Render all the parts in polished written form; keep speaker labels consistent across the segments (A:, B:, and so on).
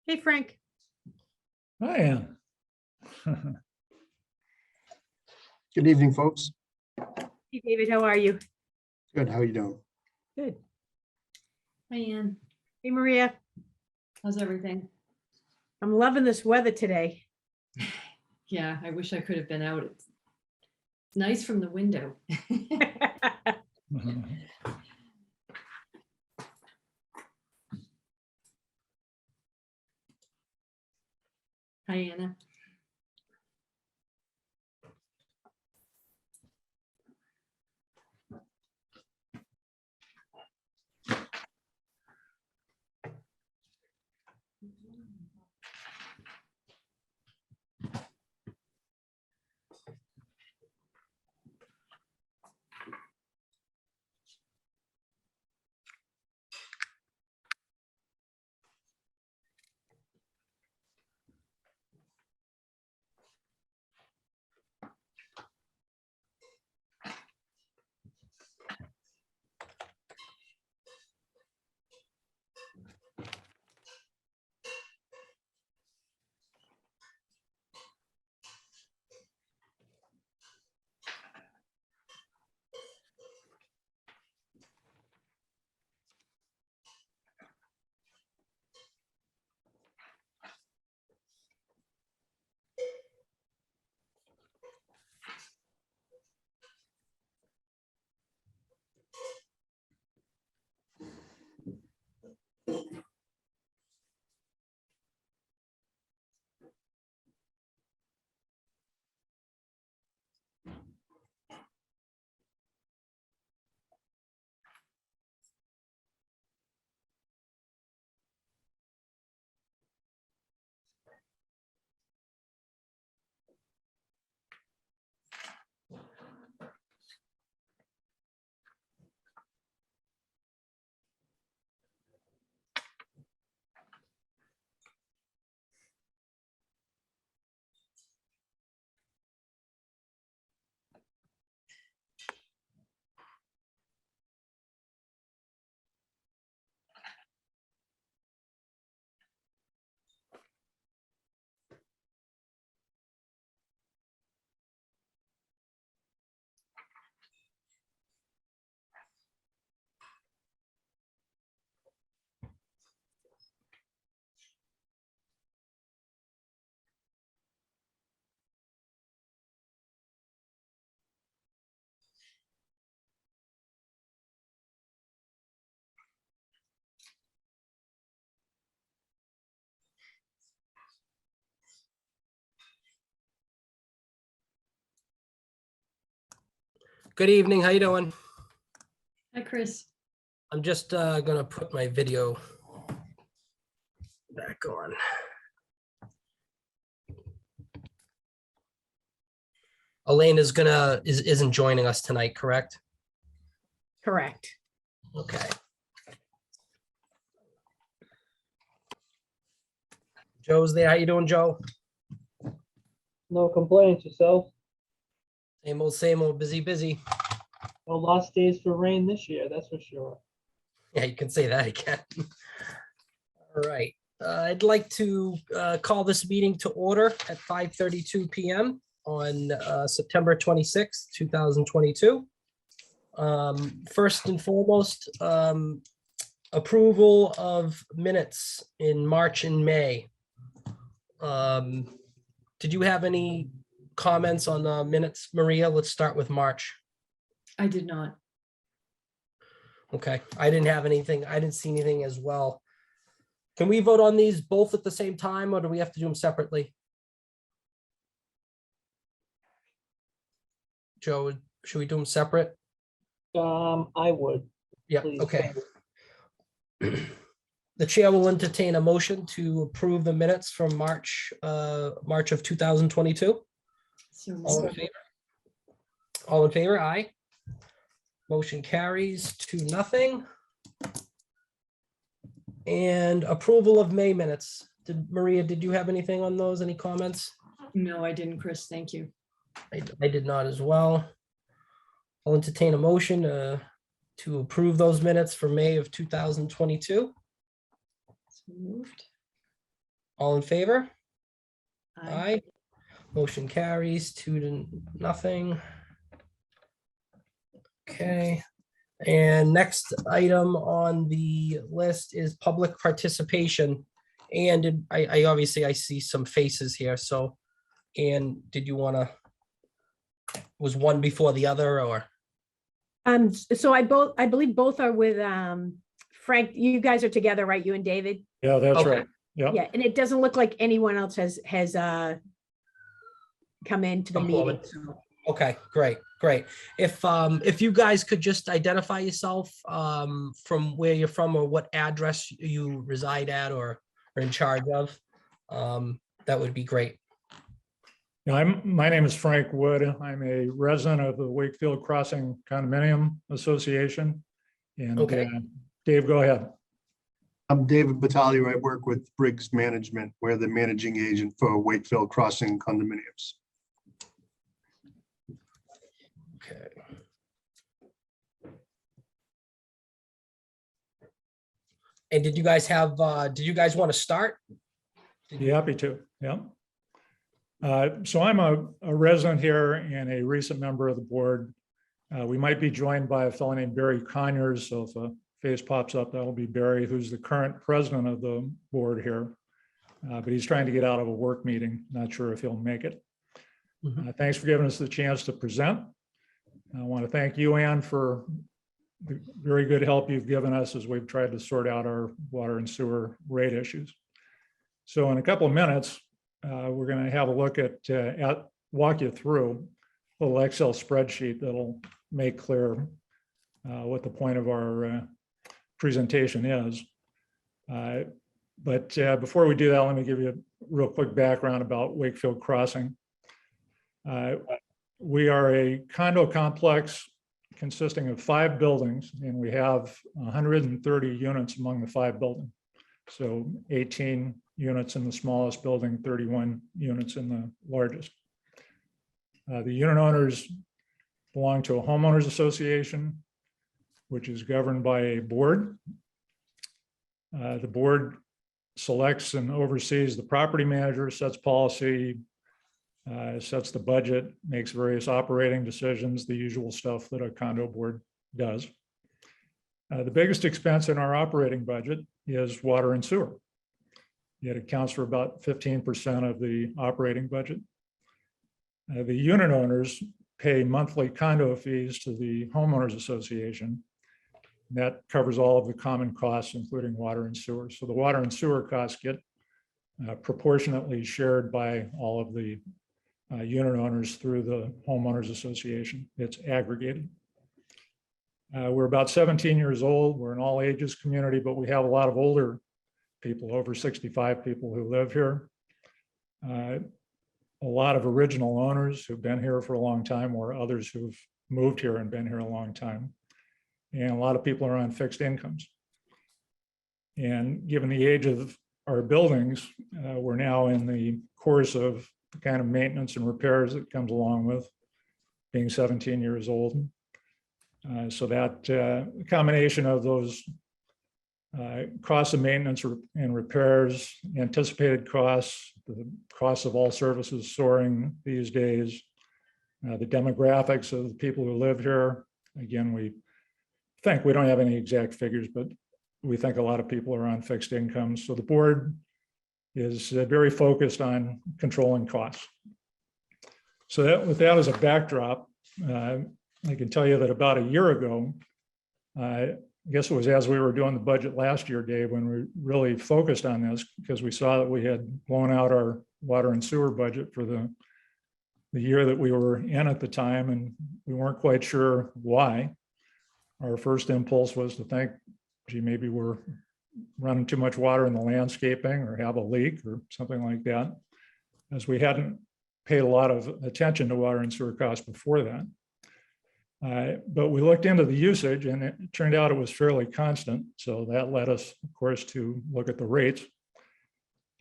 A: Hey, Frank.
B: I am.
C: Good evening, folks.
A: Hey, David, how are you?
C: Good, how you doing?
A: Good.
D: Hi, Ann.
A: Hey, Maria.
D: How's everything?
A: I'm loving this weather today.
D: Yeah, I wish I could have been out. It's nice from the window. Hi, Anna.
E: Good evening. How you doing?
D: Hi, Chris.
E: I'm just gonna put my video back on. Elaine isn't joining us tonight, correct?
A: Correct.
E: Okay. Joe's there. How you doing, Joe?
F: No complaints yourself.
E: Same old, busy.
F: No lost days for rain this year, that's for sure.
E: Yeah, you can say that again. All right. I'd like to call this meeting to order at 5:32 PM on September 26th, 2022. First and foremost, approval of minutes in March and May. Did you have any comments on the minutes, Maria? Let's start with March.
D: I did not.
E: Okay, I didn't have anything. I didn't see anything as well. Can we vote on these both at the same time, or do we have to do them separately? Joe, should we do them separate?
F: I would.
E: Yeah,
F: Please.
E: okay. The chair will entertain a motion to approve the minutes from March of 2022.
D: So
E: All in favor? All in favor, aye. Motion carries 2-0. And approval of May minutes. Maria, did you have anything on those? Any comments?
D: no, I didn't, Chris. Thank you.
E: I did not as well. I'll entertain a motion to approve those minutes for May of 2022.
D: So moved.
E: All in favor?
D: Aye.
E: Aye. Motion carries 2-0. Okay. And next item on the list is public participation. And I obviously I see some faces here, so, and did you want to, was one before the other or?
A: So I believe both are with, Frank, you guys are together, right? You and David?
B: Yeah, that's
E: Okay.
B: right. Yeah.
A: Yeah, and it doesn't look like anyone else has come into the
E: Come
A: meeting.
E: forward.
A: so.
E: Okay, great, great. If you guys could just identify yourself from where you're from or what address you reside at or are in charge of, that would be great.
B: Yeah, my name is Frank Wood. I'm a resident of the Wakefield Crossing Condominium Association. And
E: Okay.
B: Dave, go ahead.
C: I'm David Battaglia. I work with Briggs Management. We're the managing agent for Wakefield Crossing condominiums.
E: Okay. And did you guys want to start?
B: Be happy to, yeah. So I'm a resident here and a recent member of the board. We might be joined by a fellow named Barry Conyers, so if a face pops up, that'll be Barry, who's the current president of the board here. But he's trying to get out of a work meeting, not sure if he'll make it. Thanks for giving us the chance to present. I want to thank you, Ann, for the very good help you've given us as we've tried to sort out our water and sewer rate issues. So in a couple of minutes, we're going to have a look at walk you through a little Excel spreadsheet that'll make clear what the point of our presentation is. But before we do that, let me give you a real quick background about Wakefield Crossing. We are a condo complex consisting of 5 buildings, and we have 130 units among the 5 buildings. So 18 units in the smallest building, 31 units in the largest. The unit owners belong to a homeowners association, which is governed by a board. The board selects and oversees the property manager, sets policy, sets the budget, makes various operating decisions, the usual stuff that a condo board does. The biggest expense in our operating budget is water and sewer. It accounts for about 15% of the operating budget. The unit owners pay monthly condo fees to the homeowners association. That covers all of the common costs, including water and sewer. So the water and sewer costs get proportionately shared by all of the unit owners through the homeowners association. It's aggregated. We're about 17 years old. We're an all ages community, but we have a lot of older people, over 65 people who live here. A lot of original owners who've been here for a long time, or others who've moved here and been here a long time. And a lot of people are on fixed incomes. And given the age of our buildings, we're now in the course of the kind of maintenance and repairs that comes along with being 17 years old. So that combination of those costs of maintenance and repairs, anticipated costs, the cost of all services soaring these days, the demographics of the people who live here. Again, we don't have any exact figures, but we think a lot of people are on fixed incomes. So the board is very focused on controlling costs. So that, with that as a backdrop, I can tell you that about a year ago, I guess it was as we were doing the budget last year, Dave, when we really focused on this, because we saw that we had blown out our water and sewer budget for the year that we were in at the time, and we weren't quite sure why. Our first impulse was to think, gee, maybe we're running too much water in the landscaping or have a leak or something like that, as we hadn't paid a lot of attention to water and sewer costs before that. But we looked into the usage and it turned out it was fairly constant. So that led us, of course, to look at the rates.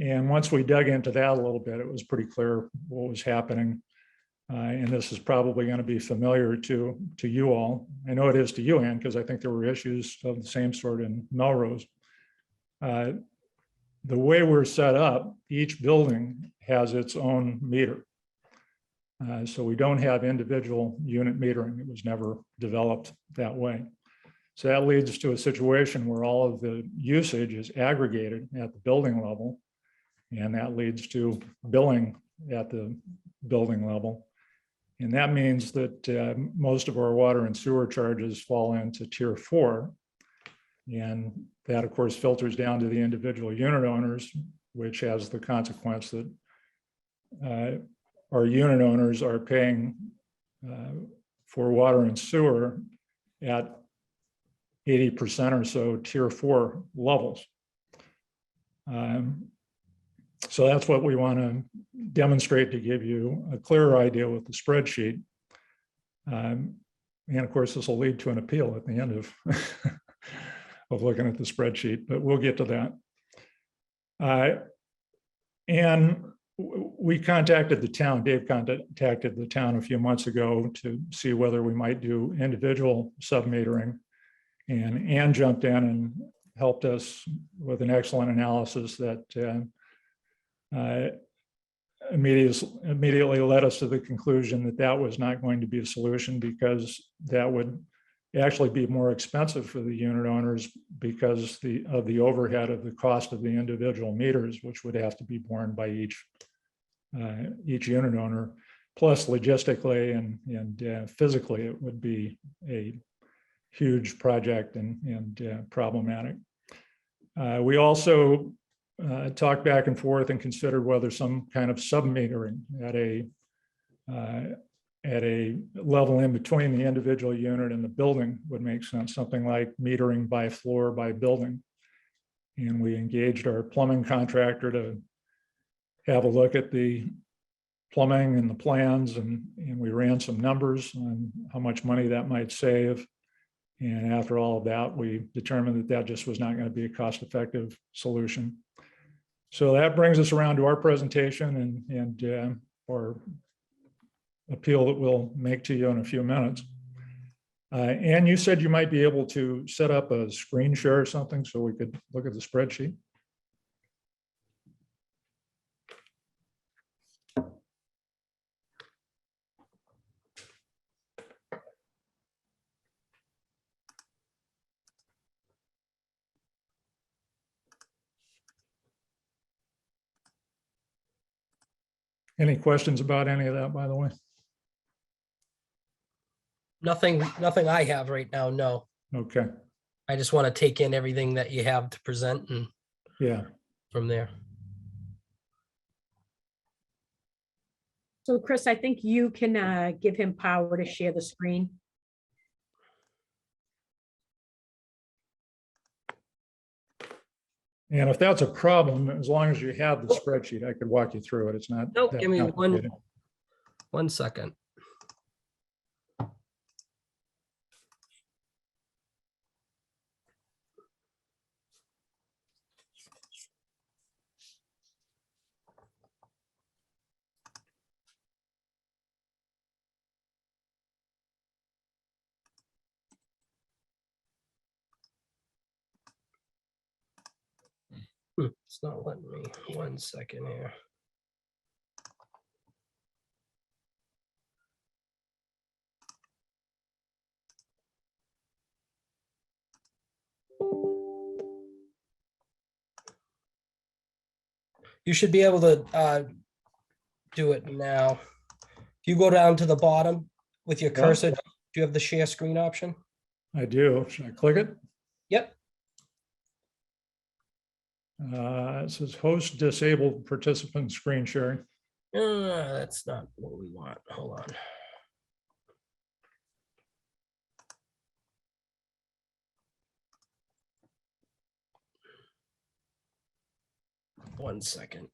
B: And once we dug into that a little bit, it was pretty clear what was happening. And this is probably going to be familiar to you all. I know it is to you, Ann, because I think there were issues of the same sort in Melrose. the way we're set up, each building has its own meter. So we don't have individual unit metering. It was never developed that way. So that leads to a situation where all of the usage is aggregated at the building level. And that leads to billing at the building level. And that means that most of our water and sewer charges fall into tier 4. And that, of course, filters down to the individual unit owners, which has the consequence that our unit owners are paying for water and sewer at 80% or so tier 4 levels. So that's what we want to demonstrate to give you a clearer idea with the spreadsheet. And of course, this will lead to an appeal at the end of, of looking at the spreadsheet, but we'll get to that. And we contacted the town, Dave contacted the town a few months ago to see whether we might do individual sub-metering. And Ann jumped in and helped us with an excellent analysis that immediately led us to the conclusion that that was not going to be a solution, because that would actually be more expensive for the unit owners because of the overhead of the cost of the individual meters, which would have to be borne by each unit owner. Plus, logistically and physically, it would be a huge project and problematic. We also talked back and forth and considered whether some kind of sub-metering at a level in between the individual unit and the building would make sense, something like metering by floor by building. And we engaged our plumbing contractor to have a look at the plumbing and the plans, and we ran some numbers on how much money that might save. And after all of that, we determined that that just was not going to be a cost-effective solution. So that brings us around to our presentation and our appeal that we'll make to you in a few minutes. And you said you might be able to set up a screen share or something so we could look at the spreadsheet. Any questions about any of that, by the way?
E: Nothing I have right now, no.
B: Okay,
E: I just want to take in everything that you have to present and
B: yeah.
E: from there.
A: So Chris, I think you can give him power to share the screen.
B: And if that's a problem, as long as you have the spreadsheet, I could walk you through it. It's not.
E: Nope,
B: that
E: give me
B: complicated.
E: one second. It's not letting me. 1 second here. You should be able to do it now. If you go down to the bottom with your
B: Yeah.
E: cursor, do you have the share screen option?
B: I do. Should I click it?
E: Yep.
B: It says host disabled participant screen sharing.
E: That's not what we want. Hold on. One second.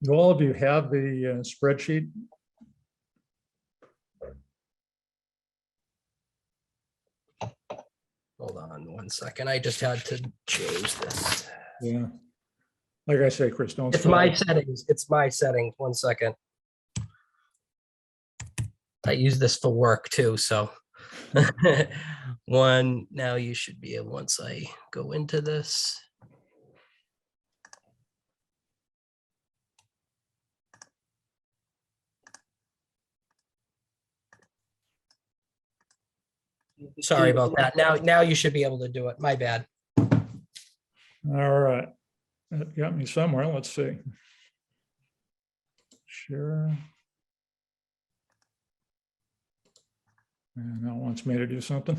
B: Do all of you have the spreadsheet?
E: Hold on 1 second. I just had to change this.
B: Yeah. Like I say, Chris, don't.
E: It's my settings. It's my settings. 1 second. I use this for work too, so One, now you should be able, once I go into this. Sorry about that. Now you should be able to do it. My bad.
B: All right. That got me somewhere. Let's see. Share. And now it wants me to do something.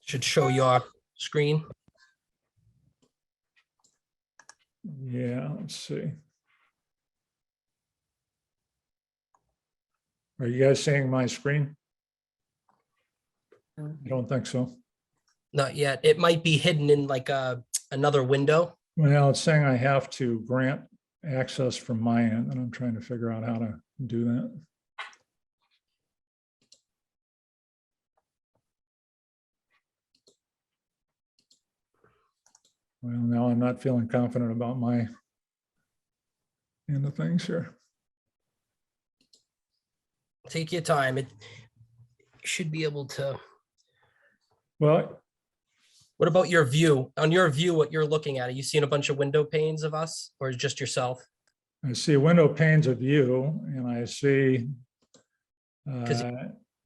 E: Should show your screen.
B: Yeah, let's see. Are you guys seeing my screen? I don't think so.
E: Not yet. It might be hidden in like another window.
B: Well, it's saying I have to grant access from my end, and I'm trying to figure out how to do that. Well, now I'm not feeling confident about my end of things here.
E: Take your time. It should be able to.
B: Well,
E: What about your view? On your view, what you're looking at, are you seeing a bunch of window panes of us or just yourself?
B: I see window panes of view, and I see
E: 'Cause-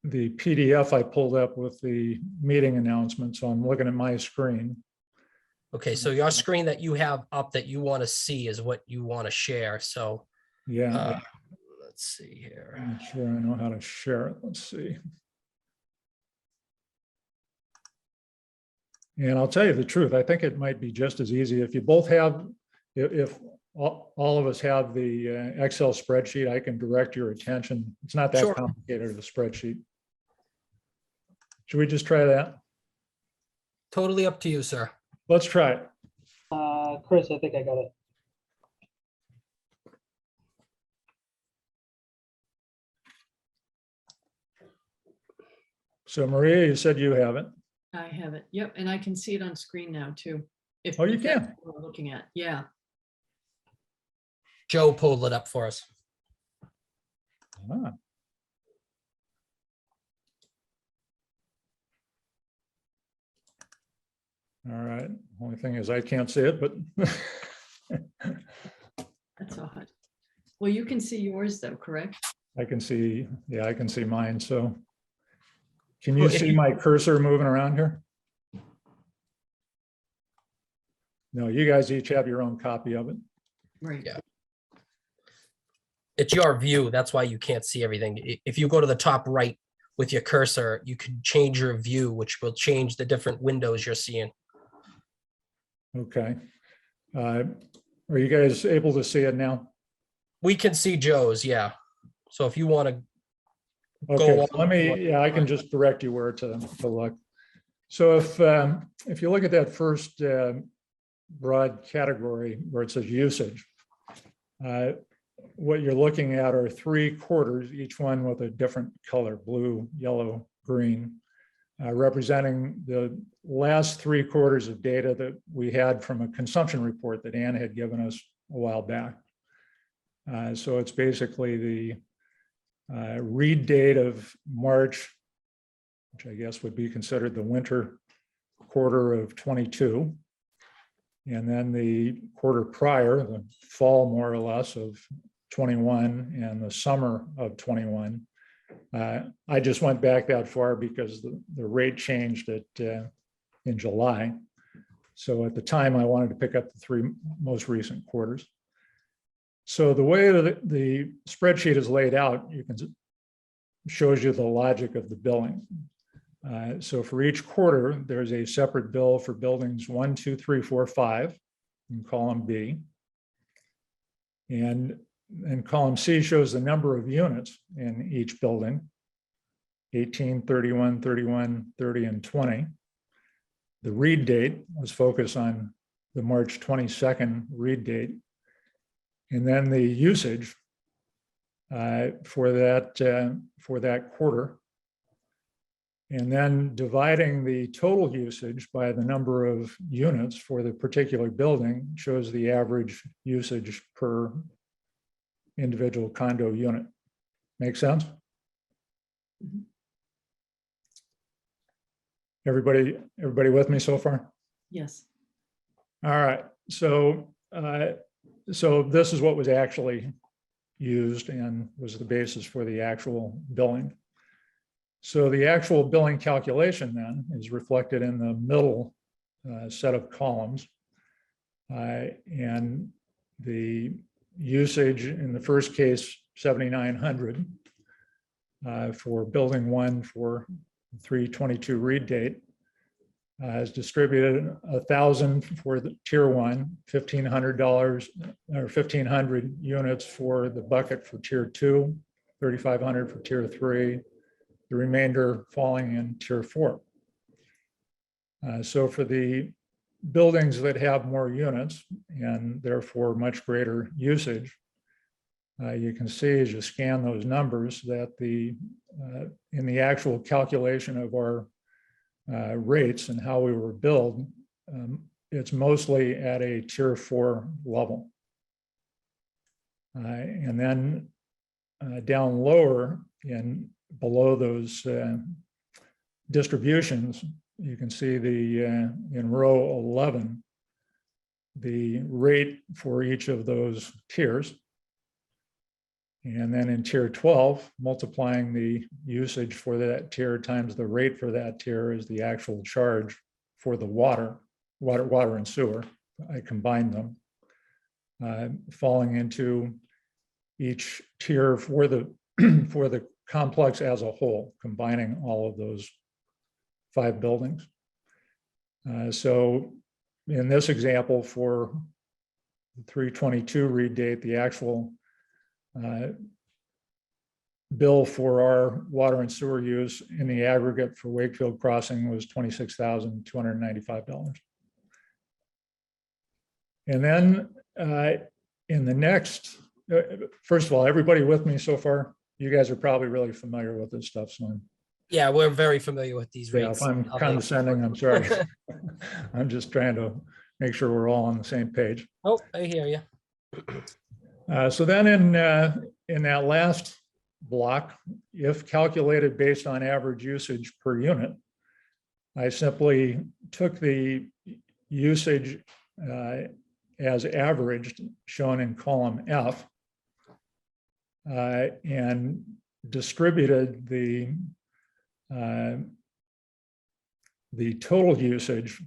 B: the PDF I pulled up with the meeting announcement. So I'm looking at my screen.
E: Okay, so your screen that you have up that you want to see is what you want to share. So
B: Yeah,
E: let's see here.
B: I'm not sure I know how to share it. Let's see. And I'll tell you the truth, I think it might be just as easy if you both have, if all of us have the Excel spreadsheet, I can direct your attention. It's not that
E: Sure.
B: complicated of a spreadsheet. Should we just try that?
E: Totally up to you, sir.
B: Let's try it.
F: Chris, I think I got it.
B: So Maria, you said you have it.
D: I have it. Yep, and I can see it on screen now too. If
B: Oh, you
D: if that's
B: can?
D: what we're looking at, yeah.
E: Joe pulled it up for us.
B: Ah. All right, only thing is I can't see it, but
D: That's odd. Well, you can see yours though, correct?
B: I can see, yeah, I can see mine, so. Can you
E: Well, if
B: see
E: you-
B: my cursor moving around here? No, you guys each have your own copy of it.
D: Right.
E: Yeah. It's your view. That's why you can't see everything. If you go to the top right with your cursor, you can change your view, which will change the different windows you're seeing.
B: Okay. Are you guys able to see it now?
E: We can see Joe's, yeah. So if you want to,
B: Okay,
E: on.
B: let me, yeah, I can just direct you where to look. So if you look at that first broad category where it says usage, what you're looking at are 3 quarters, each one with a different color, blue, yellow, green, representing the last 3 quarters of data that we had from a consumption report that Ann had given us a while back. So it's basically the read date of March, which I guess would be considered the winter quarter of 22. And then the quarter prior, the fall more or less of 21 and the summer of 21. I just went back that far because the rate changed in July. So at the time I wanted to pick up the 3 most recent quarters. So the way that the spreadsheet is laid out, shows you the logic of the billing. So for each quarter, there's a separate bill for buildings 1, 2, 3, 4, 5 in column B. And column C shows the number of units in each building, 18, 31, 31, 30, and 20. The read date was focused on the March 22nd read date. And then the usage for that quarter. And then dividing the total usage by the number of units for the particular building shows the average usage per individual condo unit. Make sense?
D: Mhm.
B: Everybody with me so far?
D: Yes.
B: All right, so this is what was actually used and was the basis for the actual billing. So the actual billing calculation then is reflected in the middle set of columns. And the usage in the first case, 7,900 for building one for 3/22 read date. Is distributed 1,000 for the tier one, $1,500 or 1,500 units for the bucket for tier two, 3,500 for tier three, the remainder falling in tier four. So for the buildings that have more units and therefore much greater usage, you can see as you scan those numbers that in the actual calculation of our rates and how we were billed, it's mostly at a tier four level. And then down lower in below those distributions, you can see in row 11, the rate for each of those tiers. And then in tier 12, multiplying the usage for that tier times the rate for that tier is the actual charge for the water and sewer. I combined them, falling into each tier for the for the complex as a whole, combining all of those 5 buildings. So in this example for the 3/22 read date, the actual bill for our water and sewer use in the aggregate for Wakefield Crossing was $26,295. And then in the next, first of all, everybody with me so far? You guys are probably really familiar with this stuff, so
E: Yeah, we're very familiar with these
B: yeah,
E: rates.
B: if I'm condescending, I'm sorry. I'm just trying to make sure we're all on the same page.
E: Oh, I hear you.
B: So then in that last block, if calculated based on average usage per unit, I simply took the usage as averaged, shown in column F, and distributed the total usage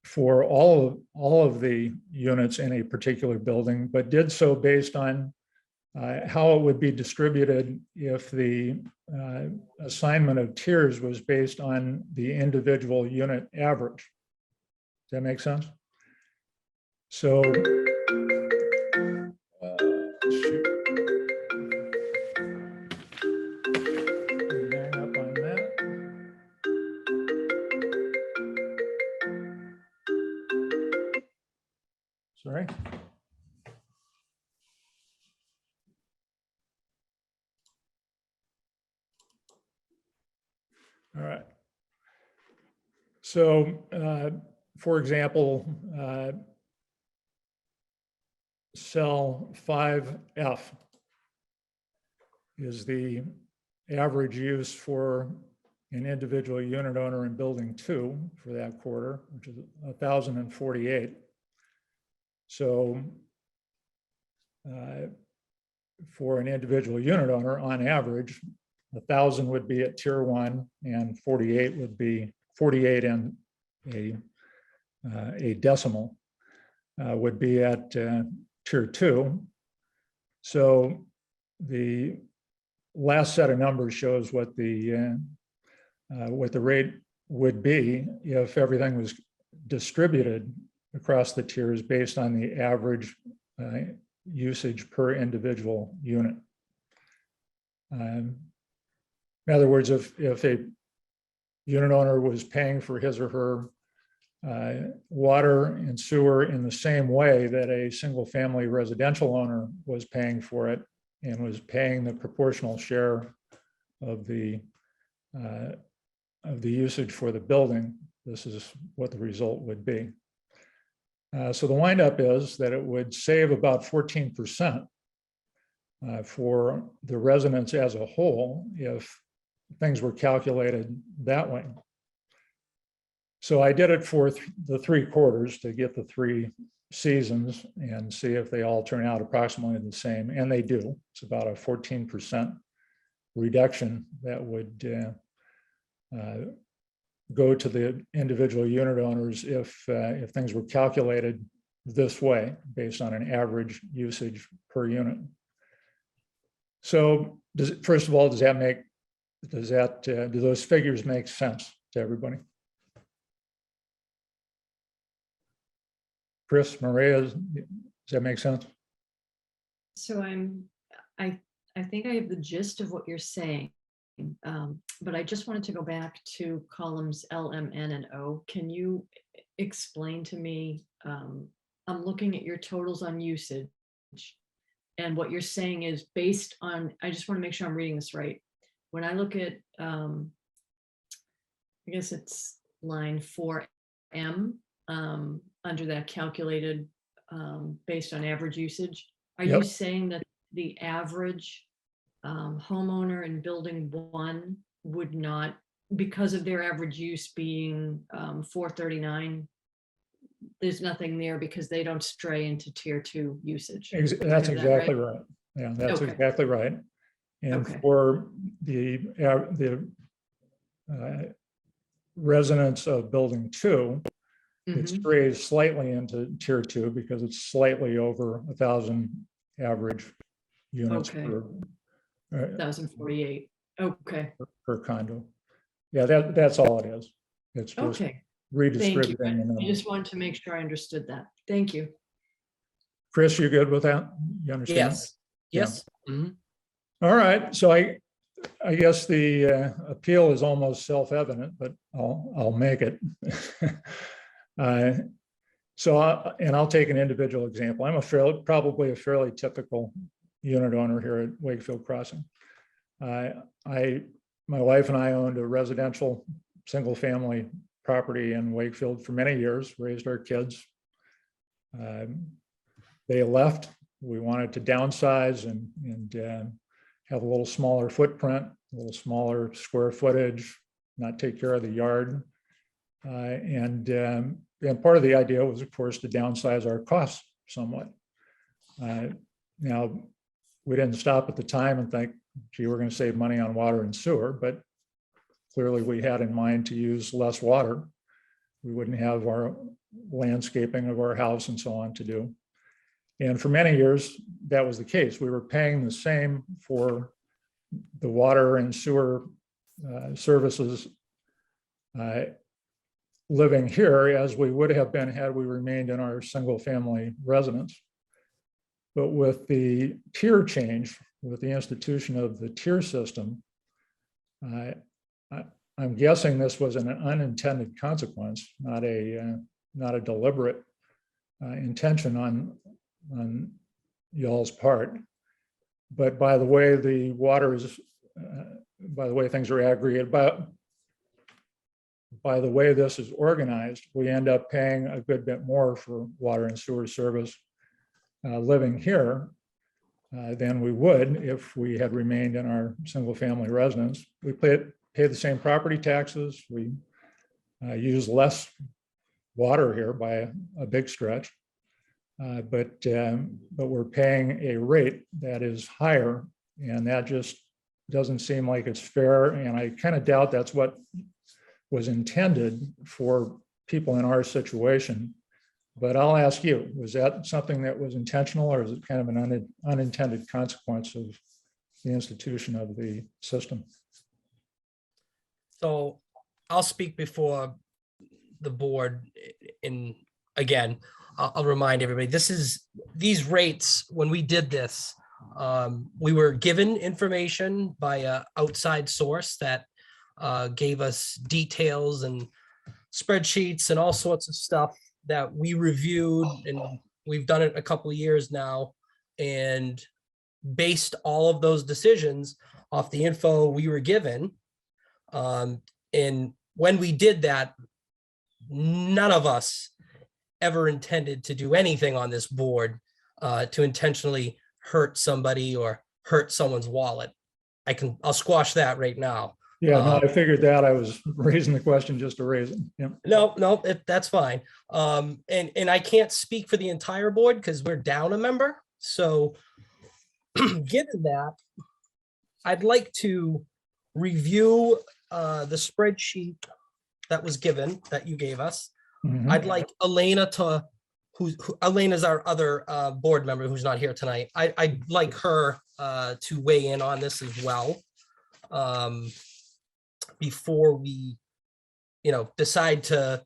B: for all of the units in a particular building, but did so based on how it would be distributed if the assignment of tiers was based on the individual unit average. Does that make sense? So, shoot. Hang up on that. Sorry. All right. So, for example, cell 5F is the average use for an individual unit owner in building 2 for that quarter, which is 1,048. So for an individual unit owner, on average, 1,000 would be at tier 1 and 48 would be 48 and a decimal would be at tier 2. So the last set of numbers shows what the rate would be if everything was distributed across the tiers based on the average usage per individual unit. In other words, if a unit owner was paying for his or her water and sewer in the same way that a single family residential owner was paying for it and was paying the proportional share of the usage for the building, this is what the result would be. So the windup is that it would save about 14% for the residents as a whole if things were calculated that way. So I did it for the 3 quarters to get the 3 seasons and see if they all turn out approximately the same, and they do. It's about a 14% reduction that would go to the individual unit owners if things were calculated this way based on an average usage per unit. So first of all, do those figures make sense to everybody? Chris, Maria, does that make sense?
D: So I think I have the gist of what you're saying. But I just wanted to go back to columns L, M, N, and O. Can you explain to me, I'm looking at your totals on usage, and what you're saying is based on, I just want to make sure I'm reading this right. When I look at, I guess it's line 4M, under that calculated based on average usage, are you
B: Yep.
D: saying that the average homeowner in building 1 would not, because of their average use being 439, there's nothing there because they don't stray into tier 2 usage?
B: That's
D: Is that
B: exactly right. Yeah, that's
D: Okay.
B: exactly right. And
D: Okay.
B: for the residents of building 2, it
D: Mhm.
B: strays slightly into tier 2 because it's slightly over 1,000 average units
D: Okay.
B: per
D: 1048. Okay.
B: per condo. Yeah, that's all it is. It's just
D: Okay. Thank you.
B: redistributing the
D: I
B: numbers.
D: just wanted to make sure I understood that. Thank you.
B: Chris, you good with that? You understand?
E: Yes,
B: Yeah.
E: yes. Mhm.
B: All right, so I guess the appeal is almost self-evident, but I'll make it. And I'll take an individual example. I'm probably a fairly typical unit owner here at Wakefield Crossing. My wife and I owned a residential single-family property in Wakefield for many years, raised our kids. They left. We wanted to downsize and have a little smaller footprint, a little smaller square footage, not take care of the yard. And part of the idea was, of course, to downsize our costs somewhat. Now, we didn't stop at the time and think, gee, we're going to save money on water and sewer, but clearly we had in mind to use less water. We wouldn't have our landscaping of our house and so on to do. And for many years, that was the case. We were paying the same for the water and sewer services living here as we would have been had we remained in our single family residence. But with the tier change, with the institution of the tier system, I'm guessing this was an unintended consequence, not a deliberate intention on y'all's part. But by the way the water is, by the way things are aggregated, by the way this is organized, we end up paying a good bit more for water and sewer service living here than we would if we had remained in our single family residence. We pay the same property taxes. We use less water here by a big stretch, but we're paying a rate that is higher, and that just doesn't seem like it's fair. And I kind of doubt that's what was intended for people in our situation. But I'll ask you, was that something that was intentional, or is it kind of an unintended consequence of the institution of the system?
E: So I'll speak before the board. And again, I'll remind everybody, these rates, when we did this, we were given information by an outside source that gave us details and spreadsheets and all sorts of stuff that we reviewed, and we've done it a couple of years now, and based all of those decisions off the info we were given. And when we did that, none of us ever intended to do anything on this board to intentionally hurt somebody or hurt someone's wallet. I'll squash that right now.
B: Yeah, no, I figured that. I was raising the question just to raise it. Yeah.
E: No, that's fine. And I can't speak for the entire board because we're down a member. So given that, I'd like to review the spreadsheet that was given, that you gave us.
B: Mhm.
E: I'd like Elena to, Elena's our other board member who's not here tonight. I'd like her to weigh in on this as well. Before we, decide to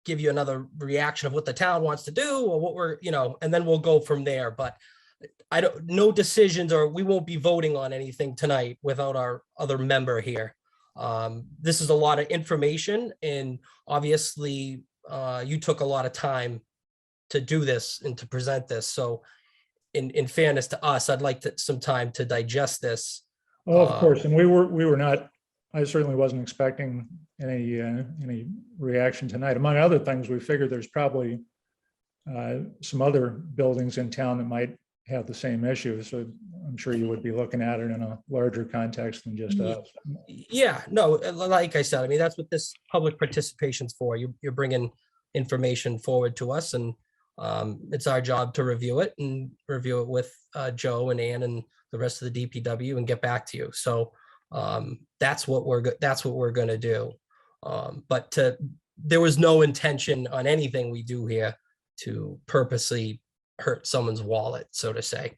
E: give you another reaction of what the town wants to do or what we're, and then we'll go from there. But no decisions, or we won't be voting on anything tonight without our other member here. This is a lot of information, and obviously you took a lot of time to do this and to present this. So in fairness to us, I'd like some time to digest this.
B: Oh, of course, and we were not, I certainly wasn't expecting any reaction tonight. Among other things, we figured there's probably some other buildings in town that might have the same issue. So I'm sure you would be looking at it in a larger context than just us.
E: Yeah, no, like I said, I mean, that's what this public participation's for. You're bringing information forward to us, and it's our job to review it with Joe and Ann and the rest of the DPW and get back to you. So that's what we're going to do. But there was no intention on anything we do here to purposely hurt someone's wallet, so to say.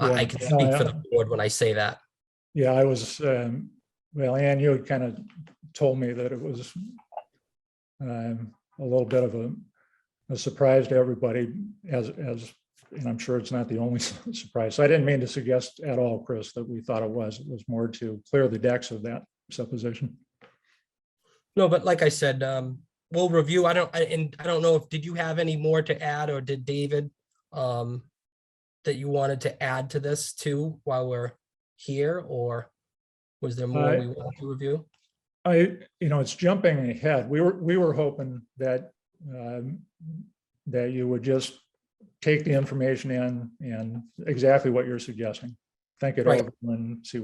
B: Yeah.
E: I can speak for the board when I say that.
B: Yeah, I was, well, Ann, you had kind of told me that it was a little bit of a surprise to everybody, and I'm sure it's not the only surprise. So I didn't mean to suggest at all, Chris, that we thought it was. It was more to clear the decks of that supposition.
E: No, but like I said, we'll review. I don't know if, did you have any more to add, or did David, that you wanted to add to this too while we're here, or was there more we wanted to review?
B: It's jumping ahead. We were hoping that that you would just take the information in and exactly what you're suggesting, think it over and see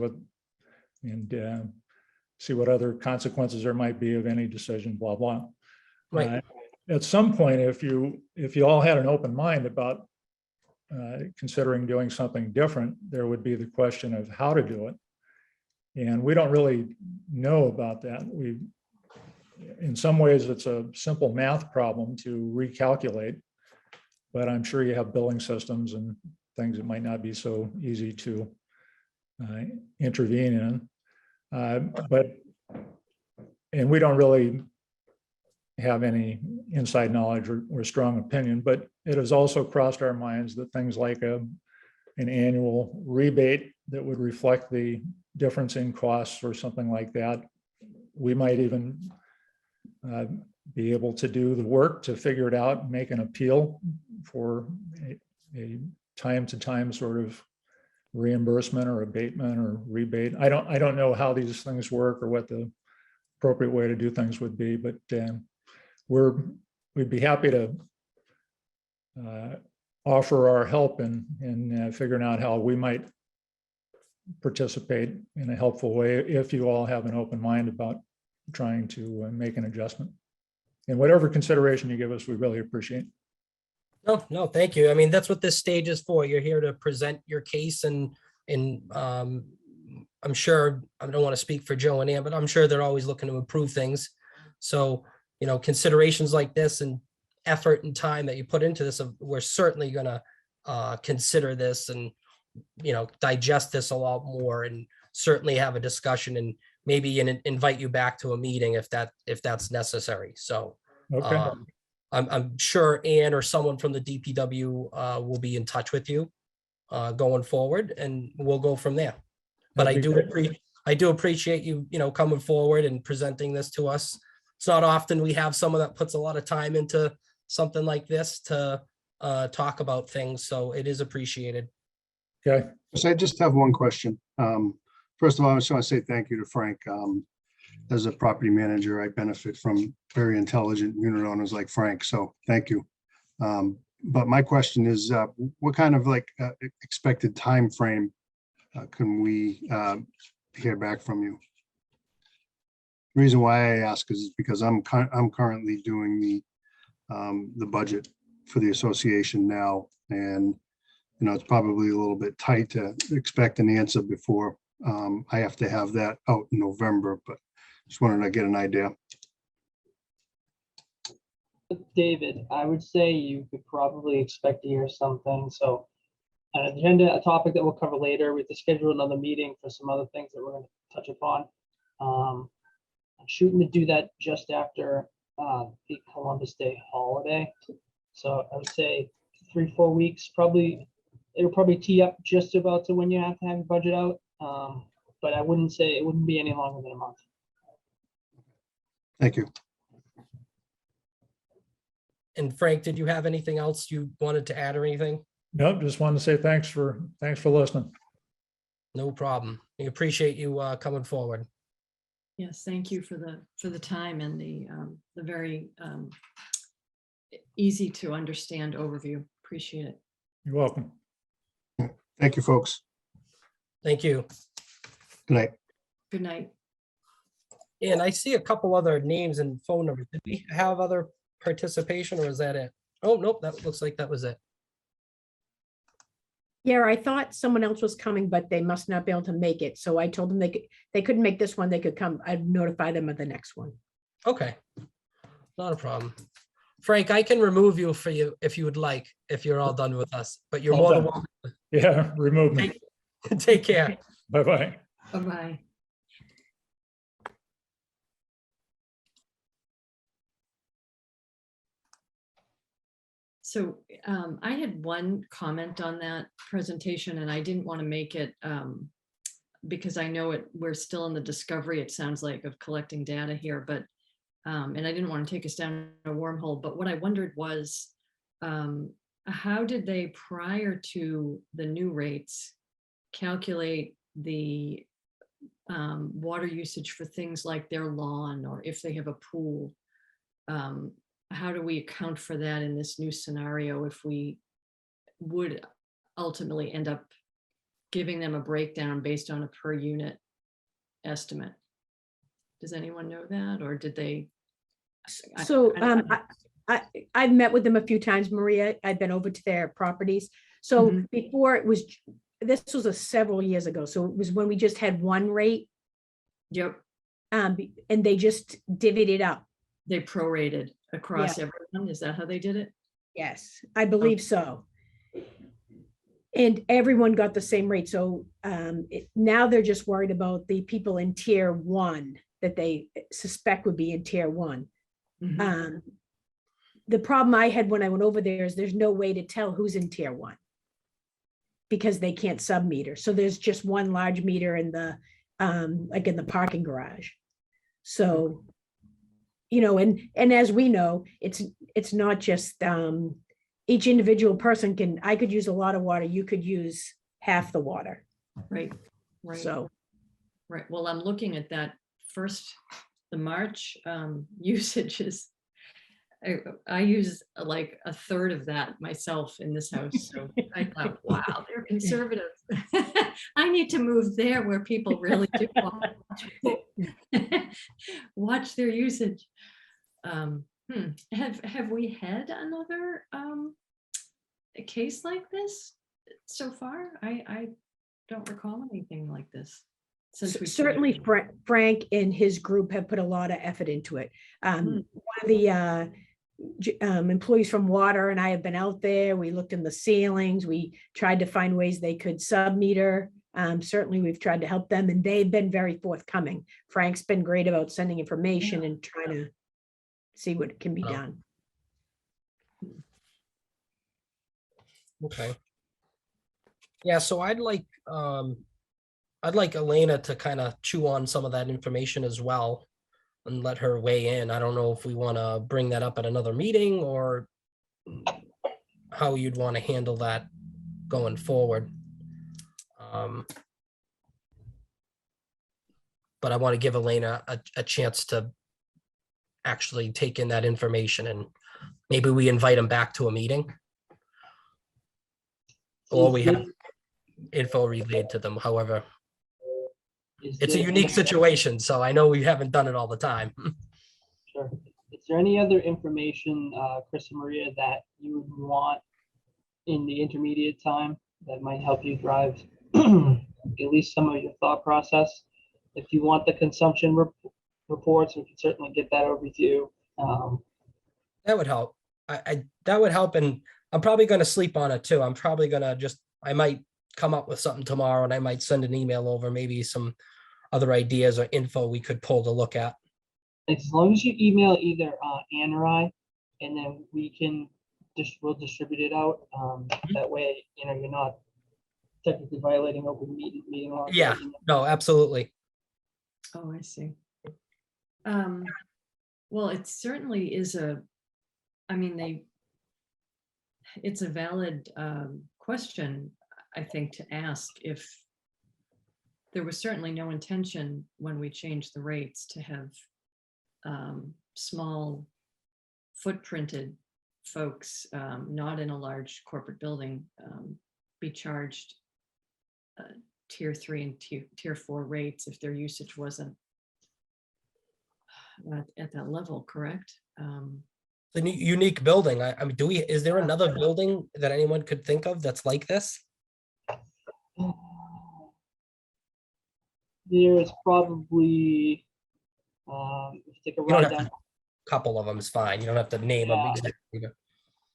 B: what other consequences there might be of any decision, blah, blah.
E: Right.
B: At some point, if you all had an open mind about considering doing something different, there would be the question of how to do it. And we don't really know about that. In some ways, it's a simple math problem to recalculate, but I'm sure you have billing systems and things that might not be so easy to intervene in. And we don't really have any inside knowledge or strong opinion, but it has also crossed our minds that things like an annual rebate that would reflect the difference in costs or something like that, we might even be able to do the work to figure it out and make an appeal for a time-to-time sort of reimbursement or abatement or rebate. I don't know how these things work or what the appropriate way to do things would be, but we'd be happy to offer our help in figuring out how we might participate in a helpful way if you all have an open mind about trying to make an adjustment. And whatever consideration you give us, we really appreciate.
E: No, thank you. I mean, that's what this stage is for. You're here to present your case, and I'm sure, I don't want to speak for Joe and Ann, but I'm sure they're always looking to improve things. So, considerations like this and effort and time that you put into this, we're certainly going to consider this and, digest this a lot more, and certainly have a discussion, and maybe invite you back to a meeting if that's necessary. So
B: Okay.
E: I'm sure Ann or someone from the DPW will be in touch with you going forward, and we'll go from there. But I do appreciate you, coming forward and presenting this to us. It's not often we have someone that puts a lot of time into something like this to talk about things, so it is appreciated.
B: Okay.
C: So I just have one question. First of all, I just want to say thank you to Frank. as a property manager, I benefit from very intelligent unit owners like Frank. So thank you. But my question is, what kind of like expected time frame can we hear back from you? Reason why I ask is because I'm currently doing the budget for the association now, and you know it's probably a little bit tight to expect an answer before I have to have that out in November. But just wanted to get an idea.
F: David, I would say you could probably expect to hear something. So an agenda, a topic that we'll cover later. We have to schedule another meeting for some other things that we're going to touch upon. I'm shooting to do that just after the Columbus Day holiday. So I would say 3-4 weeks, probably. It'll probably tee up just about to when you have to have your budget out. But I wouldn't say it wouldn't be any longer than a month.
C: Thank you.
E: And Frank, did you have anything else you wanted to add or anything?
B: Nope, just wanted to say thanks for listening.
E: No problem. We appreciate you coming forward.
D: Yes, thank you for the time and the very easy to understand overview. Appreciate it.
B: You're welcome.
C: Thank you, folks.
E: Thank you.
C: Good night.
D: Good night.
E: And I see a couple other names and phone numbers. Did we have other participation or is that it? Oh, nope, that looks like that was it.
A: Yeah, I thought someone else was coming, but they must not be able to make it. So I told them they couldn't make this one, they could come. I'd notify them of the next one.
E: Okay, not a problem. Frank, I can remove you for you if you would like, if you're all done with us, but you're
B: All
E: more than
B: done. Yeah, remove me.
E: welcome. Take care.
B: Bye-bye.
D: Bye-bye. So I had one comment on that presentation and I didn't want to make it because I know we're still in the discovery, it sounds like, of collecting data here, but and I didn't want to take us down a wormhole, but what I wondered was how did they, prior to the new rates, calculate the water usage for things like their lawn or if they have a pool? How do we account for that in this new scenario if we would ultimately end up giving them a breakdown based on a per unit estimate? Does anyone know that, or did they?
A: So I've met with them a few times, Maria. I've been over to their properties. So
D: Mhm.
A: before this was several years ago. So it was when we just had one rate.
D: Yep,
A: And they just divvied it up.
D: they prorated across everyone. Is that how they did it?
A: Yes, I believe so. And everyone got the same rate. So now they're just worried about the people in tier 1 that they suspect would be in tier 1.
D: Mhm.
A: The problem I had when I went over there is there's no way to tell who's in tier 1 because they can't sub-meter. So there's just one large meter in the like in the parking garage. So, you know, and as we know, it's not just each individual person I could use a lot of water. You could use half the water.
D: Right, right.
A: So,
D: right. Well, I'm looking at that the March usage is, I use like a third of that myself in this house. So I thought, wow, they're conservative. I need to move there where people really do watch their usage. Have we had another a case like this so far? I don't recall anything like this. Since we
A: certainly Frank and his group have put a lot of effort into it. One of the employees from water and I have been out there. We looked in the ceilings. We tried to find ways they could sub-meter. Certainly we've tried to help them and they've been very forthcoming. Frank's been great about sending information and trying to see what can be done.
E: Okay. Yeah, so I'd like Elena to kind of chew on some of that information as well and let her weigh in. I don't know if we want to bring that up at another meeting or how you'd want to handle that going forward. but I want to give Elena a chance to actually take in that information, and maybe we invite them back to a meeting. Or we have info relayed to them, however. It's a unique situation, so I know we haven't done it all the time.
F: Sure. Is there any other information, Chris and Maria, that you would want in the intermediate time that might help you drive at least some of your thought process? If you want the consumption reports, we can certainly get that over to you.
E: That would help. That would help, and I'm probably going to sleep on it too. I'm probably going to I might come up with something tomorrow, and I might send an email over, maybe some other ideas or info we could pull to look at.
F: As long as you email either Ann or I, and then we'll distribute it out. That way, you're not technically violating open meeting law.
E: Yeah, no, absolutely.
D: Oh, I see. Well, it certainly is it's a valid question, I think, to ask if there was certainly no intention when we changed the rates to have small footprinted folks, not in a large corporate building, be charged tier 3 and tier 4 rates if their usage wasn't at that level, correct?
E: The unique building. I mean, is there another building that anyone could think of that's like this?
F: There is probably, if you take a
E: You don't
F: ride
E: have
F: down
E: a couple of them is fine. You don't have to name them
F: Yeah.
E: exactly. but-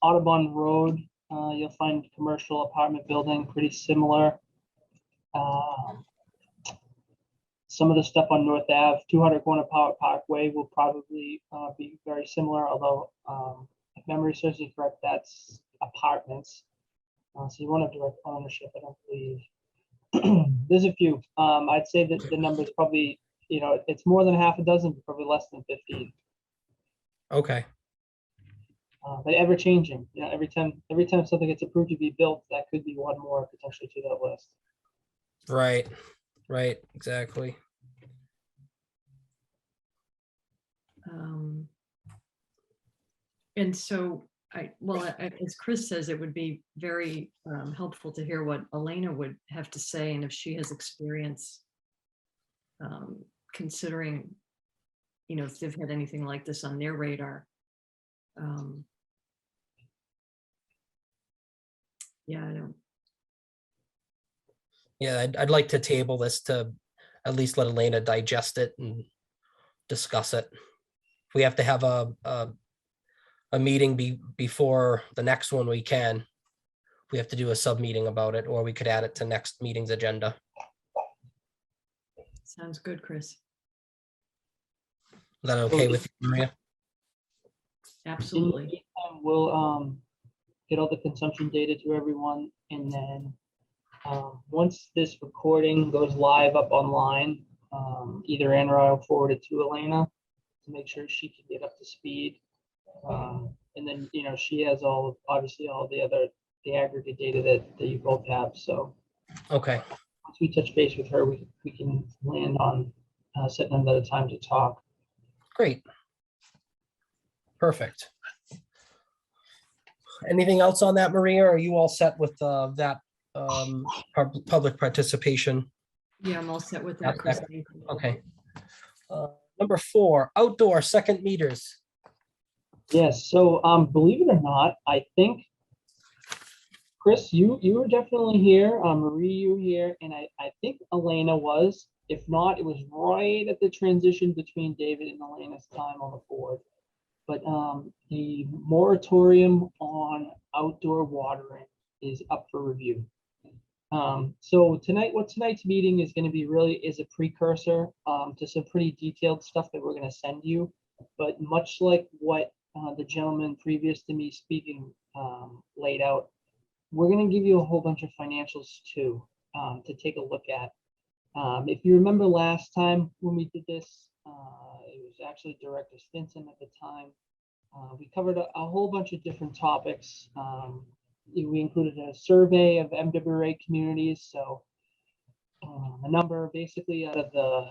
F: Audubon Road, you'll find a commercial apartment building pretty similar. Some of the stuff on North Ave, 200 Corner Parkway will probably be very similar, although if memory serves me correct, that's apartments. So you won't have direct ownership, I don't believe. There's a few. I'd say that the number is probably, it's more than half a dozen, but probably less than 15.
E: Okay.
F: But ever changing. Every time something gets approved to be built, that could be one more potentially to that list.
E: Right, exactly.
D: And so as Chris says, it would be very helpful to hear what Elena would have to say, and if she has experience considering, if they've had anything like this on their radar. Yeah, I don't.
E: Yeah, I'd like to table this to at least let Elena digest it and discuss it. If we have to have a meeting before the next one, we can. We have to do a sub meeting about it, or we could add it to next meeting's agenda.
D: Sounds good, Chris.
E: Is that okay with you, Maria?
D: Absolutely.
F: In the meantime, we'll get all the consumption data to everyone, and then once this recording goes live up online, either Ann or I will forward it to Elena to make sure she can get up to speed. And then, she has obviously all the aggregate data that you both have. So
E: Okay,
F: once we touch base with her, we can land on setting another time to talk.
E: great. Perfect. Anything else on that, Maria? Are you all set with that public participation?
D: Yeah, I'm all set with that, Chris.
E: Okay. Okay. Number 4, outdoor second meters.
F: Yes. So believe it or not, I think, Chris, you were definitely here. Marie, you were here, and I think Elena was. If not, it was right at the transition between David and Elena's time on the board. But the moratorium on outdoor watering is up for review. So what tonight's meeting is going to be really is a precursor to some pretty detailed stuff that we're going to send you. But much like what the gentleman previous to me speaking laid out, we're going to give you a whole bunch of financials too to take a look at. If you remember last time when we did this, it was actually Director Stinson at the time. We covered a whole bunch of different topics. We included a survey of MWA communities. So a number basically out of the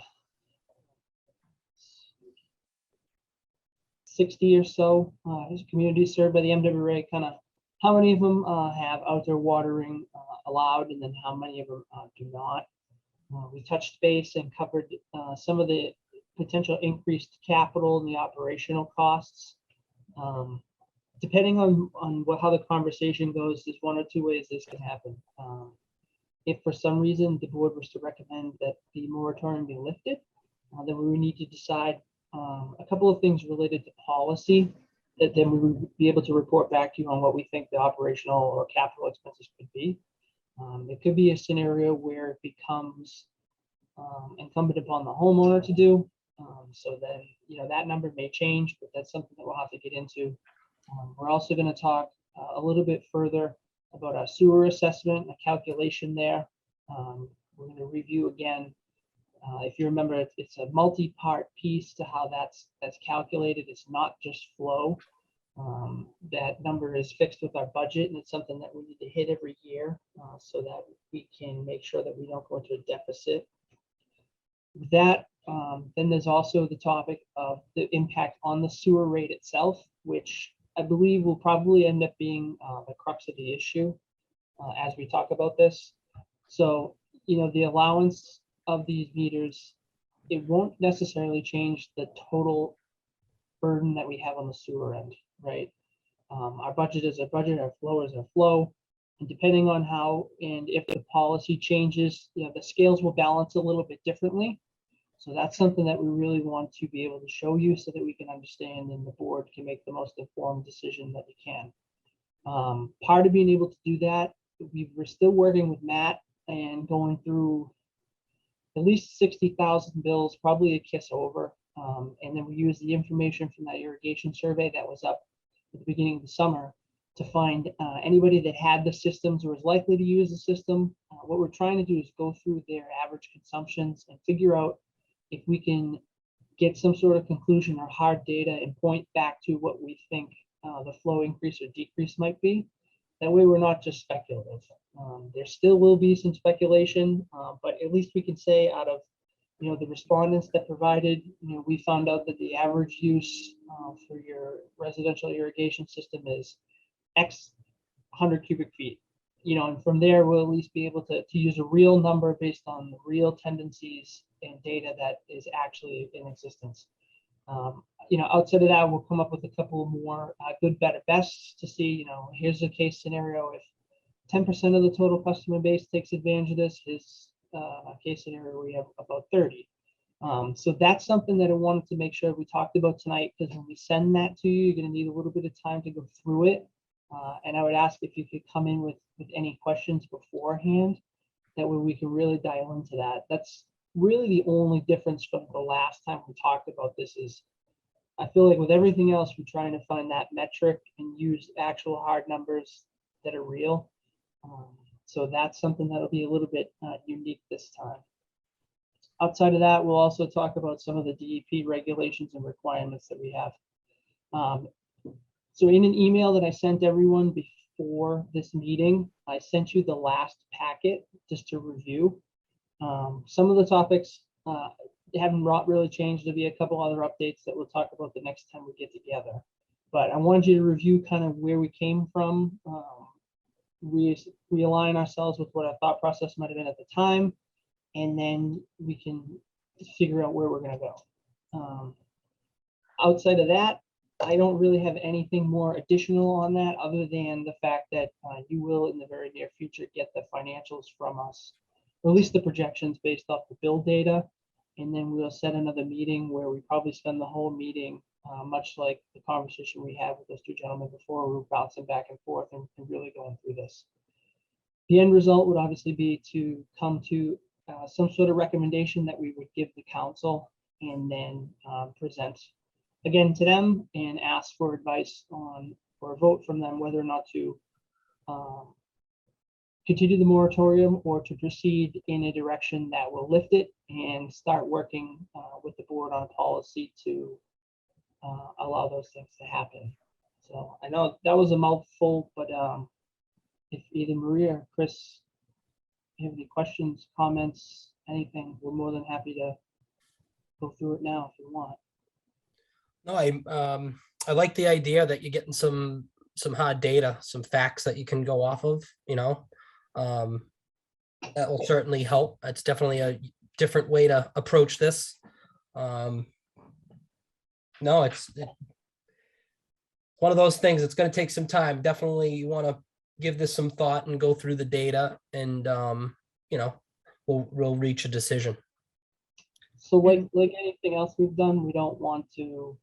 F: 60 or so communities served by the MWA, kind of how many of them have outdoor watering allowed, and then how many of them do not. We touched base and covered some of the potential increased capital and the operational costs. Depending on how the conversation goes, there's one or two ways this can happen. If for some reason the board was to recommend that the moratorium be lifted, then we would need to decide a couple of things related to policy that then we would be able to report back to you on what we think the operational or capital expenses could be. It could be a scenario where it becomes incumbent upon the homeowner to do. So then, that number may change, but that's something that we'll have to get into. We're also going to talk a little bit further about our sewer assessment, the calculation there. We're going to review again. If you remember, it's a multi-part piece to how that's calculated. It's not just flow. That number is fixed with our budget, and it's something that we need to hit every year so that we can make sure that we don't go into a deficit. With that, then there's also the topic of the impact on the sewer rate itself, which I believe will probably end up being the crux of the issue as we talk about this. So, the allowance of these meters, it won't necessarily change the total burden that we have on the sewer end, right? Our budget is a budget, our flow is our flow. And depending on how and if the policy changes, the scales will balance a little bit differently. So that's something that we really want to be able to show you so that we can understand and the board can make the most informed decision that we can. Part of being able to do that, we're still working with Matt and going through at least 60,000 bills, probably a kiss over. And then we use the information from that irrigation survey that was up at the beginning of the summer to find anybody that had the systems or was likely to use the system. What we're trying to do is go through their average consumptions and figure out if we can get some sort of conclusion or hard data and point back to what we think the flow increase or decrease might be. That way we're not just speculative. There still will be some speculation, but at least we can say out of the respondents that provided, we found out that the average use for your residential irrigation system is X 100 cubic feet. And from there we'll at least be able to use a real number based on the real tendencies and data that is actually in existence. Outside of that, we'll come up with a couple more good, better, bests to see, here's a case scenario. If 10% of the total customer base takes advantage of this, is a case scenario we have about 30. So that's something that I wanted to make sure we talked about tonight, because when we send that to you, you're going to need a little bit of time to go through it. And I would ask if you could come in with any questions beforehand. That way we can really dial into that. That's really the only difference from the last time we talked about this. Is I feel like with everything else, we're trying to find that metric and use actual hard numbers that are real. So that's something that'll be a little bit unique this time. Outside of that, we'll also talk about some of the DEP regulations and requirements that we have. So in an email that I sent everyone before this meeting, I sent you the last packet just to review. Some of the topics haven't really changed. There'll be a couple other updates that we'll talk about the next time we get together. But I wanted you to review kind of where we came from, realign ourselves with what our thought process might have been at the time, and then we can figure out where we're going to go. Outside of that, I don't really have anything more additional on that other than the fact that you will in the very near future get the financials from us, or at least the projections based off the bill data. And then we'll set another meeting where we probably spend the whole meeting, much like the conversation we had with those two gentlemen before, we were bouncing back and forth and really going through this. The end result would obviously be to come to some sort of recommendation that we would give the council and then present again to them and ask for advice on or a vote from them whether or not to continue the moratorium or to proceed in a direction that will lift it and start working with the board on policy to allow those things to happen. So I know that was a mouthful, but if either Maria or Chris have any questions, comments, anything, we're more than happy to go through it now if you want.
E: No, I like the idea that you're getting some hard data, some facts that you can go off of, that will certainly help. It's definitely a different way to approach this. No, it's one of those things. It's going to take some time. Definitely, you want to give this some thought and go through the data, and we'll reach a decision.
F: So like anything else we've done, we don't want to,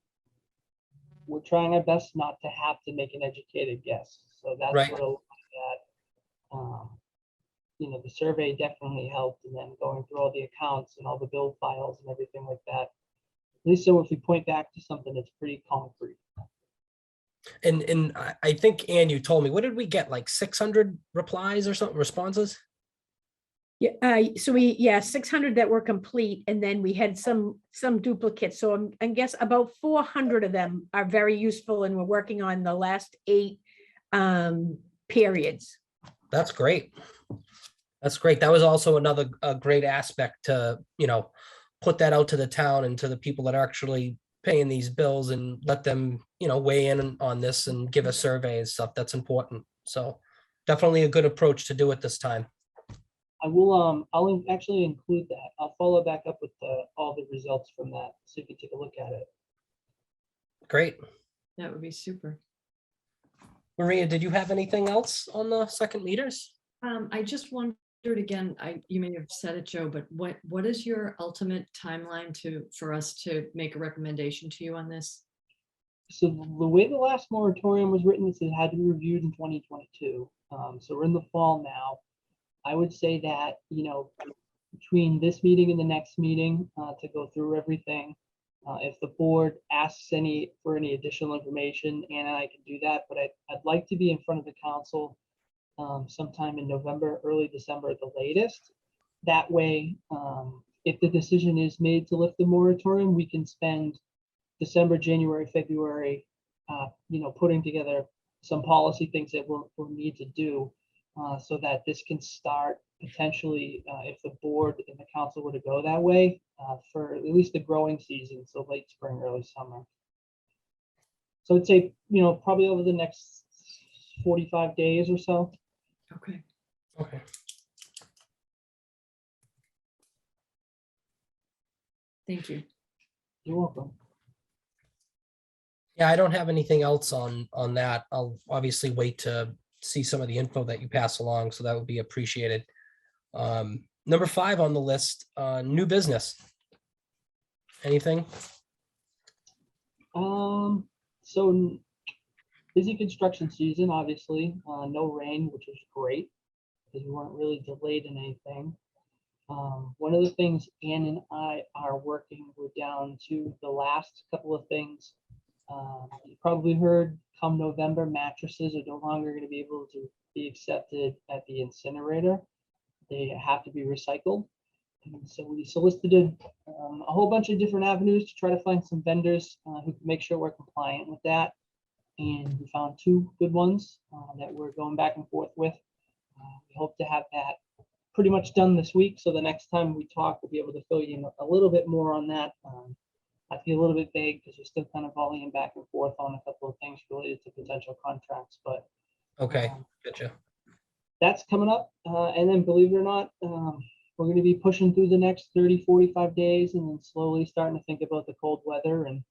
F: we're trying our best not to have to make an educated guess. So that's
E: Right.
F: what a lot of that, the survey definitely helped, and then going through all the accounts and all the bill files and everything like that. At least so if we point back to something that's pretty concrete.
E: And I think, Ann, you told me, what did we get? Like 600 replies or something, responses?
A: Yeah, so 600 that were complete, and then we had some duplicates. So I guess about 400 of them are very useful, and we're working on the last 8 periods.
E: That's great. That's great. That was also another great aspect to, put that out to the town and to the people that are actually paying these bills, and let them, weigh in on this and give a survey and stuff. That's important. So definitely a good approach to do it this time.
F: I will, I'll actually include that. I'll follow back up with all the results from that, so you can take a look at it.
E: Great.
D: That would be super.
E: Maria, did you have anything else on the second meters?
D: I just wondered again, you may have said it, Joe, but what is your ultimate timeline for us to make a recommendation to you on this?
F: So the way the last moratorium was written, it said it had to be reviewed in 2022. So we're in the fall now. I would say that, between this meeting and the next meeting, to go through everything, if the board asks for any additional information, Ann and I can do that, but I'd like to be in front of the council sometime in November, early December at the latest. That way, if the decision is made to lift the moratorium, we can spend December, January, February, putting together some policy things that we'll need to do, so that this can start potentially, if the board and the council were to go that way, for at least the growing season, so late spring, early summer. So I'd say, probably over the next 45 days or so.
D: Okay.
E: Okay.
D: Thank you.
F: You're welcome.
E: Yeah, I don't have anything else on that. I'll obviously wait to see some of the info that you pass along, so that would be appreciated. Number 5 on the list, new business. Anything?
F: So busy construction season, obviously, no rain, which is great because we weren't really delayed in anything. One of the things Ann and I are working, we're down to the last couple of things. You probably heard, come November, mattresses are no longer going to be able to be accepted at the incinerator. They have to be recycled. And so we solicited a whole bunch of different avenues to try to find some vendors who can make sure we're compliant with that. And we found 2 good ones that we're going back and forth with. We hope to have that pretty much done this week. So the next time we talk, we'll be able to fill you in a little bit more on that. I feel a little bit vague because we're still kind of volleying back and forth on a couple of things related to potential contracts, but
E: Okay, gotcha.
F: that's coming up. And then believe it or not, we're going to be pushing through the next 30, 45 days and then slowly starting to think about the cold weather and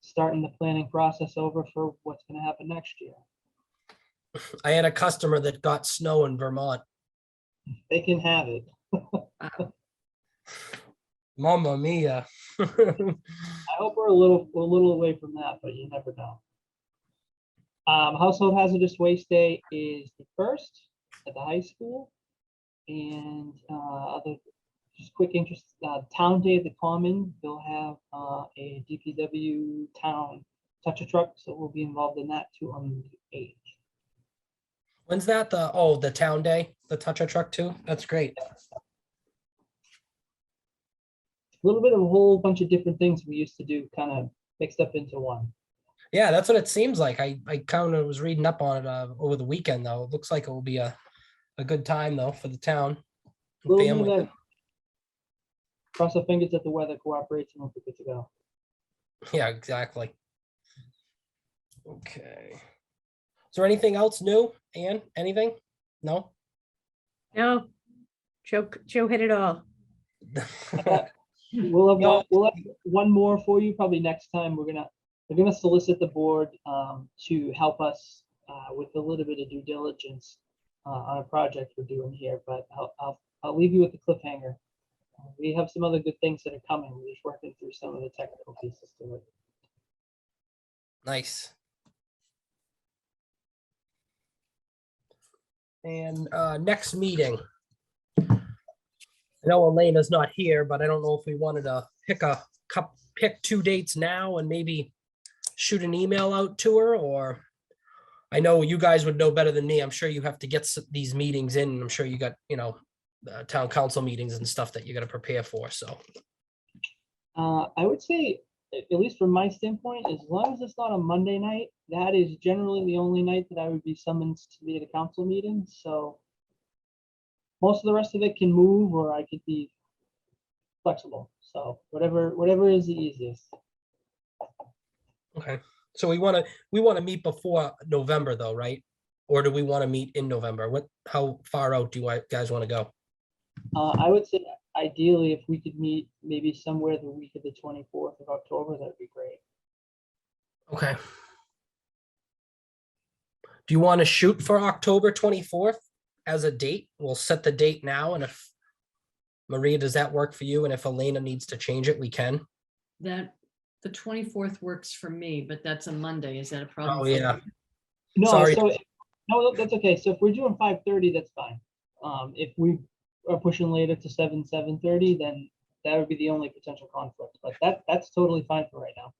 F: starting the planning process over for what's going to happen next year.
E: I had a customer that got snow in Vermont.
F: They can have it.
D: Wow.
E: Mamma mia.
F: I hope we're a little away from that, but you never know. Household hazardous waste day is the 1st at the high school, and other just quick interest. Town Day at the Common, they'll have a DPW town touch a truck, so we'll be involved in that too on the 8th.
E: When's that? The town day, the touch a truck too? That's great.
F: A little bit of a whole bunch of different things we used to do kind of mixed up into one.
E: Yeah, that's what it seems like. I kind of was reading up on it over the weekend, though. It looks like it will be a good time, though, for the town and
F: Little bit of
E: family.
F: that. Cross our fingers that the weather cooperates and we'll be good to go.
E: Yeah, exactly. Okay. Is there anything else new? Ann, anything? No?
A: No, Joe hit it all.
F: We'll have one more for you probably next time. We're gonna solicit the board to help us with a little bit of due diligence on a project we're doing here, but I'll leave you with the cliffhanger. We have some other good things that are coming. We're just working through some of the technical pieces to it.
E: Nice. And next meeting. I know Elena's not here, but I don't know if we wanted to pick 2 dates now and maybe shoot an email out to her, or I know you guys would know better than me. I'm sure you have to get these meetings in. I'm sure you got, town council meetings and stuff that you got to prepare for. So
F: I would say, at least from my standpoint, as long as it's not a Monday night, that is generally the only night that I would be summoned to be at a council meeting. So most of the rest of it can move, or I could be flexible. So whatever is the easiest.
E: okay. So we want to meet before November though, right? Or do we want to meet in November? How far out do you guys want to go?
F: I would say ideally, if we could meet maybe somewhere the week of the 24th of October, that'd be great.
E: Okay. Do you want to shoot for October 24th as a date? We'll set the date now, and if Maria, does that work for you? And if Elena needs to change it, we can.
D: That, the 24th works for me, but that's a Monday. Is that a problem?
E: Oh,
D: for you?
E: yeah.
F: No,
E: Sorry.
F: no, that's okay. So if we're doing 5:30, that's fine. If we are pushing later to 7:30, then that would be the only potential conflict. But that's totally fine for right now.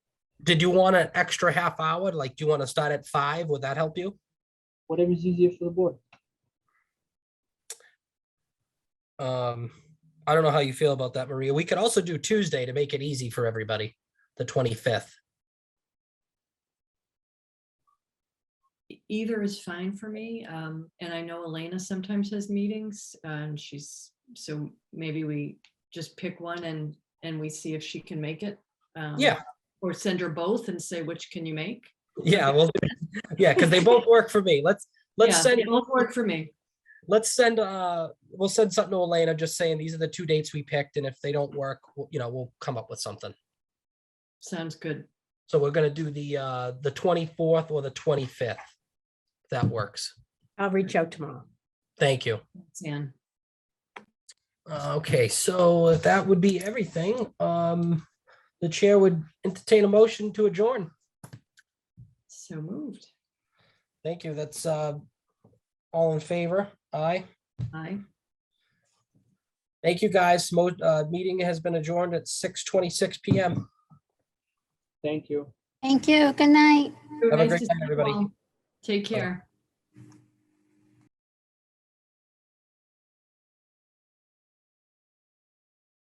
E: Did you want an extra half hour? Like, do you want to start at 5? Would that help you?
F: Whatever's easier for the board.
E: I don't know how you feel about that, Maria. We could also do Tuesday to make it easy for everybody, the 25th.
D: Either is fine for me. And I know Elena sometimes has meetings and so maybe we just pick one and we see if she can make it.
E: Yeah.
D: Or send her both and say, which can you make?
E: Yeah, well, yeah, because they both work for me. Let's
D: Yeah,
E: send
D: they both work for me.
E: we'll send something to Elena just saying these are the 2 dates we picked, and if they don't work, we'll come up with something.
D: Sounds good.
E: So we're gonna do the 24th or the 25th. That works.
A: I'll reach out tomorrow.
E: Thank you.
D: Thanks, Ann.
E: Okay, so that would be everything. The chair would entertain a motion to adjourn.
D: So moved.
E: Thank you. That's all in favor. Aye.
D: Aye.
E: Thank you, guys. Meeting has been adjourned at 6:26 p.m.
F: Thank you.
G: Thank you. Good night.
E: Have a
D: Nice
E: great
D: to
E: night,
D: see you
E: everybody.
D: all. Take care.